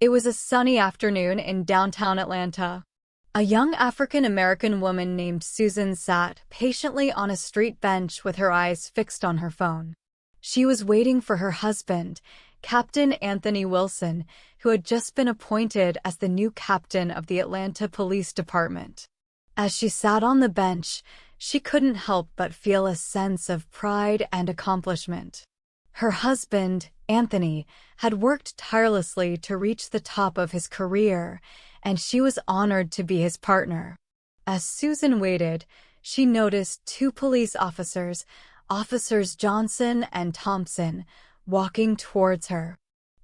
It was a sunny afternoon in downtown Atlanta. A young African-American woman named Susan sat patiently on a street bench with her eyes fixed on her phone. She was waiting for her husband, Captain Anthony Wilson, who had just been appointed as the new captain of the Atlanta Police Department. As she sat on the bench, she couldn't help but feel a sense of pride and accomplishment. Her husband, Anthony, had worked tirelessly to reach the top of his career, and she was honored to be his partner. As Susan waited, she noticed two police officers, Officers Johnson and Thompson, walking towards her.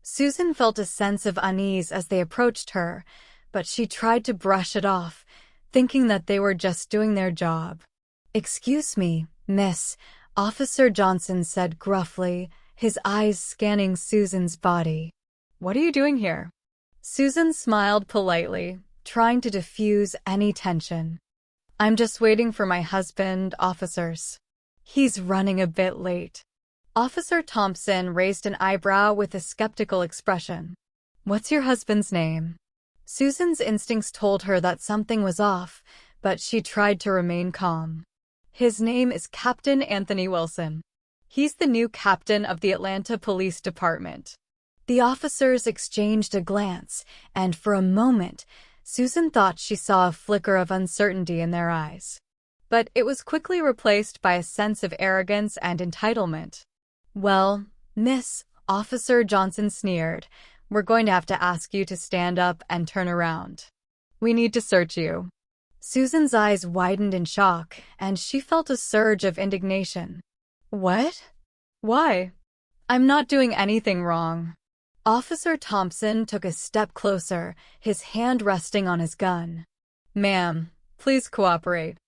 Susan felt a sense of unease as they approached her, but she tried to brush it off, thinking that they were just doing their job. "Excuse me, miss," Officer Johnson said gruffly, his eyes scanning Susan's body. "What are you doing here?" Susan smiled politely, trying to diffuse any tension. "I'm just waiting for my husband, officers. He's running a bit late." Officer Thompson raised an eyebrow with a skeptical expression. "What's your husband's name?" Susan's instincts told her that something was off, but she tried to remain calm. "His name is Captain Anthony Wilson. He's the new captain of the Atlanta Police Department." The officers exchanged a glance, and for a moment, Susan thought she saw a flicker of uncertainty in their eyes. But it was quickly replaced by a sense of arrogance and entitlement. "Well, miss," Officer Johnson sneered, "we're going to have to ask you to stand up and turn around. We need to search you." Susan's eyes widened in shock, and she felt a surge of indignation. "What? Why? I'm not doing anything wrong." Officer Thompson took a step closer, his hand resting on his gun. "Ma'am, please cooperate.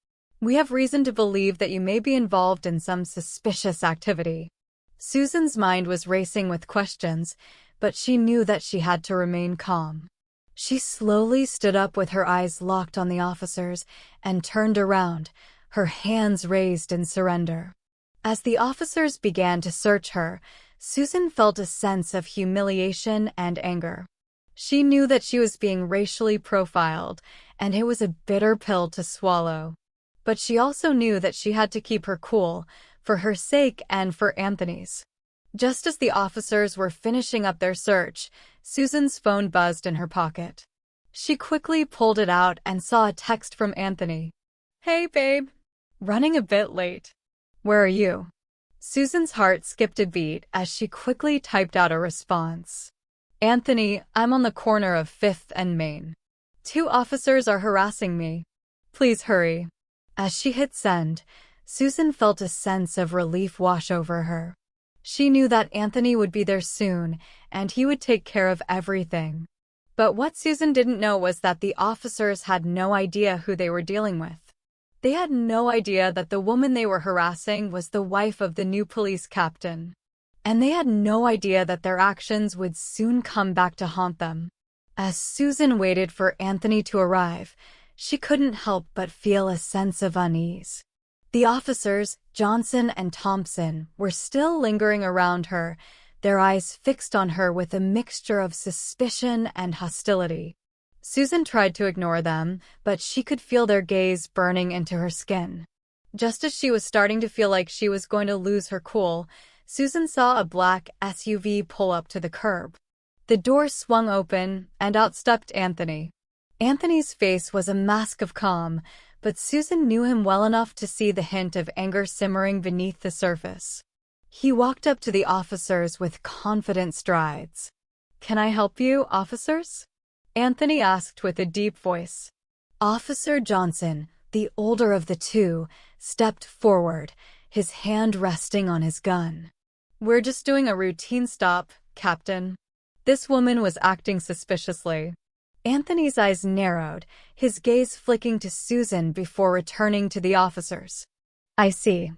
We have reason to believe that you may be involved in some suspicious activity." Susan's mind was racing with questions, but she knew that she had to remain calm. She slowly stood up with her eyes locked on the officers and turned around, her hands raised in surrender. As the officers began to search her, Susan felt a sense of humiliation and anger. She knew that she was being racially profiled, and it was a bitter pill to swallow. But she also knew that she had to keep her cool, for her sake and for Anthony's. Just as the officers were finishing up their search, Susan's phone buzzed in her pocket. She quickly pulled it out and saw a text from Anthony. "Hey, babe. Running a bit late. Where are you?" Susan's heart skipped a beat as she quickly typed out a response. "Anthony, I'm on the corner of 5th and Main. Two officers are harassing me. Please hurry." As she hit send, Susan felt a sense of relief wash over her. She knew that Anthony would be there soon, and he would take care of everything. But what Susan didn't know was that the officers had no idea who they were dealing with. They had no idea that the woman they were harassing was the wife of the new police captain. And they had no idea that their actions would soon come back to haunt them. As Susan waited for Anthony to arrive, she couldn't help but feel a sense of unease. The officers, Johnson and Thompson, were still lingering around her, their eyes fixed on her with a mixture of suspicion and hostility. Susan tried to ignore them, but she could feel their gaze burning into her skin. Just as she was starting to feel like she was going to lose her cool, Susan saw a black SUV pull up to the curb. The door swung open, and out stepped Anthony. Anthony's face was a mask of calm, but Susan knew him well enough to see the hint of anger simmering beneath the surface. He walked up to the officers with confident strides. "Can I help you, officers?" Anthony asked with a deep voice. Officer Johnson, the older of the two, stepped forward, his hand resting on his gun. "We're just doing a routine stop, Captain." This woman was acting suspiciously. Anthony's eyes narrowed, his gaze flicking to Susan before returning to the officers. "I see.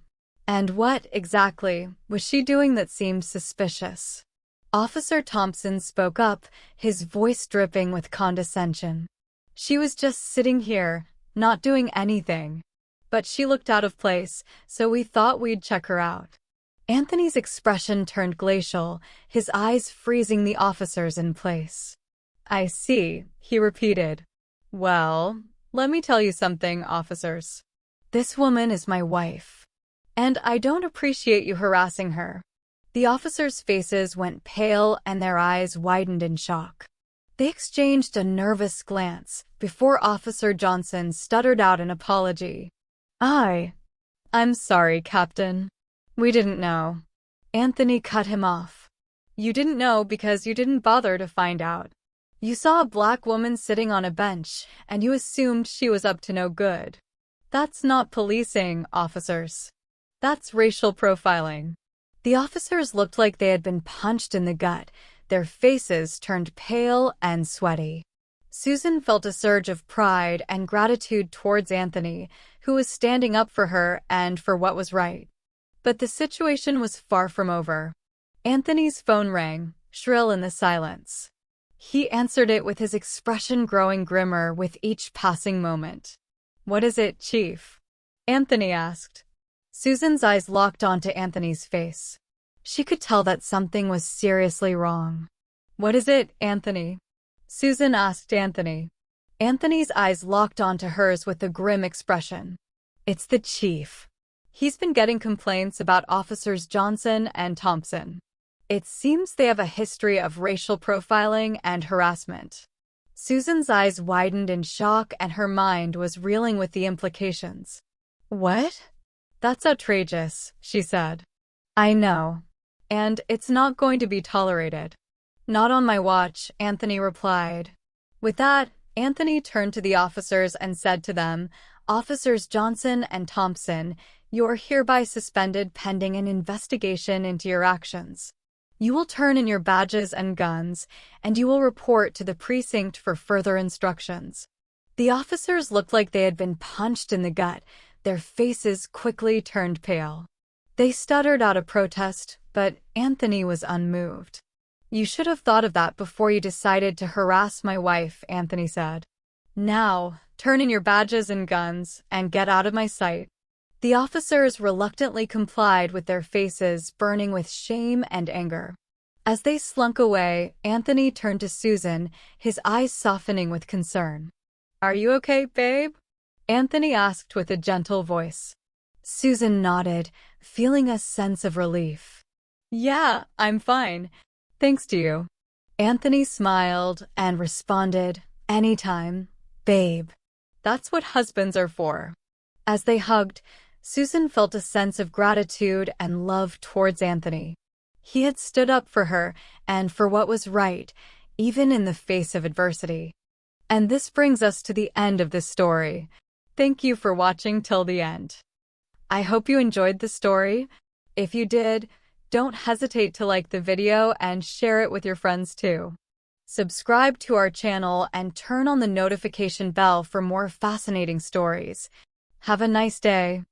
And what, exactly, was she doing that seemed suspicious?" Officer Thompson spoke up, his voice dripping with condescension. "She was just sitting here, not doing anything. But she looked out of place, so we thought we'd check her out." Anthony's expression turned glacial, his eyes freezing the officers in place. I see, he repeated. Well, let me tell you something, officers. This woman is my wife, and I don't appreciate you harassing her. The officers' faces went pale and their eyes widened in shock. They exchanged a nervous glance before Officer Johnson stuttered out an apology. I'm sorry, Captain. We didn't know. Anthony cut him off. You didn't know because you didn't bother to find out. You saw a black woman sitting on a bench, and you assumed she was up to no good. That's not policing, officers. That's racial profiling. The officers looked like they had been punched in the gut. Their faces turned pale and sweaty. Susan felt a surge of pride and gratitude towards Anthony, who was standing up for her and for what was right. But the situation was far from over. Anthony's phone rang, shrill in the silence. He answered it with his expression growing grimmer with each passing moment. What is it, Chief? Anthony asked. Susan's eyes locked onto Anthony's face. She could tell that something was seriously wrong. What is it, Anthony? Susan asked Anthony. Anthony's eyes locked onto hers with a grim expression. It's the chief. He's been getting complaints about Officers Johnson and Thompson. It seems they have a history of racial profiling and harassment. Susan's eyes widened in shock and her mind was reeling with the implications. What? That's outrageous, she said. I know. And it's not going to be tolerated. Not on my watch, Anthony replied. With that, Anthony turned to the officers and said to them, Officers Johnson and Thompson, you are hereby suspended pending an investigation into your actions. You will turn in your badges and guns, and you will report to the precinct for further instructions. The officers looked like they had been punched in the gut. Their faces quickly turned pale. They stuttered out a protest, but Anthony was unmoved. You should have thought of that before you decided to harass my wife, Anthony said. Now, turn in your badges and guns, and get out of my sight. The officers reluctantly complied with their faces burning with shame and anger. As they slunk away, Anthony turned to Susan, his eyes softening with concern. Are you okay, babe? Anthony asked with a gentle voice. Susan nodded, feeling a sense of relief. Yeah, I'm fine. Thanks to you. Anthony smiled and responded, Anytime, babe. That's what husbands are for. As they hugged, Susan felt a sense of gratitude and love towards Anthony. He had stood up for her and for what was right, even in the face of adversity. And this brings us to the end of this story. Thank you for watching till the end. I hope you enjoyed the story. If you did, don't hesitate to like the video and share it with your friends too. Subscribe to our channel and turn on the notification bell for more fascinating stories. Have a nice day.